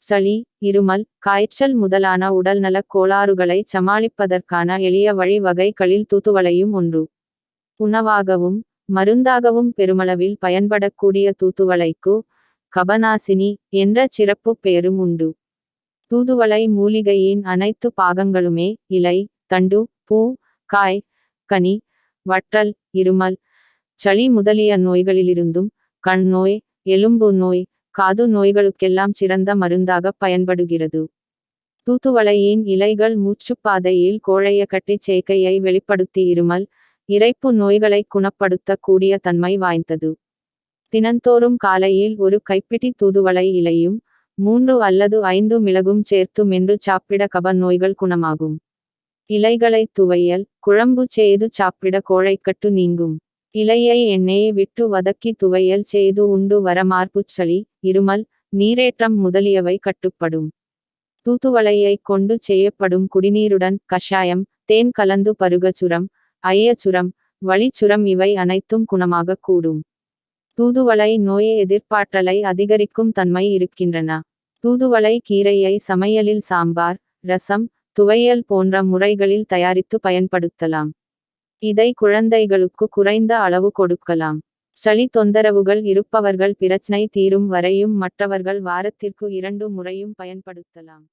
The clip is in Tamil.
சளி, இருமல், காய்ச்சல் முதலான உடல்நலக் கோளாறுகளை சமாளிப்பதற்கான எளிய வழிவகைகளில் தூதுவளையும் ஒன்று. உணவாகவும் மருந்தாகவும் பெருமளவில் பயன்படக்கூடிய தூதுவளைக்கு கபநாசினி என்ற சிறப்பு பெயரும் உண்டு. தூதுவளை மூலிகையின் அனைத்து பாகங்களுமே இலை, தண்டு, பூ, காய், கனி, வற்றல், இருமல், சளி முதலிய நோய்களிலிருந்தும் கண் நோய், எலும்பு நோய், காது நோய்களுக்கெல்லாம் சிறந்த பயன்பாக பயன்படுகிறது. தூதுவளையின் இலைகள் மூச்சுப்பாதையில் கோழையக்கட்டிச் சேர்க்கையை வெளிப்படுத்தி இருமல், இரைப்பு நோய்களை குணப்படுத்தக் கூடிய தன்மை வாய்ந்தது. தினந்தோறும் காலையில் ஒரு கைப்பிடி தூதுவளை இலையும் 3 அல்லது 5 மிளகும் சேர்த்து மென்று சாப்பிட கப நோய்கள் குணமாகும். இலைகளை துவையல், குழம்பு செய்து சாப்பிட கோழைக்கட்டு நீங்கும். இலையை எண்ணெயை விட்டு வதக்கி துவையல் செய்து உண்டு வர மார்புச்சளி, இருமல், நீரேற்றம் முதலியவை கட்டுப்படும். தூதுவளையை கொண்டு செய்யப்படும் குடிநீருடன் கஷாயம், தேன் கலந்து பருகச்சுரம், ஐயச்சுரம், வலிச்சுரம் இவை அனைத்தும் குணமாகக் கூடும். தூதுவளை நோய் எதிர்ப்பாற்றலை அதிகரிக்கும் தன்மை இருக்கின்றன. தூதுவளை கீரையை சமையலில் சாம்பார், ரசம், துவையல் போன்ற முறைகளில் தயாரித்து பயன்படுத்தலாம். இதை குழந்தைகளுக்கு குறைந்த அளவு கொடுக்கலாம். சளி தொந்தரவுகள் இருப்பவர்கள் பிரச்னை தீரும் வரையும் மற்றவர்கள் வாரத்திற்கு 2 முறையும் பயன்படுத்தலாம்.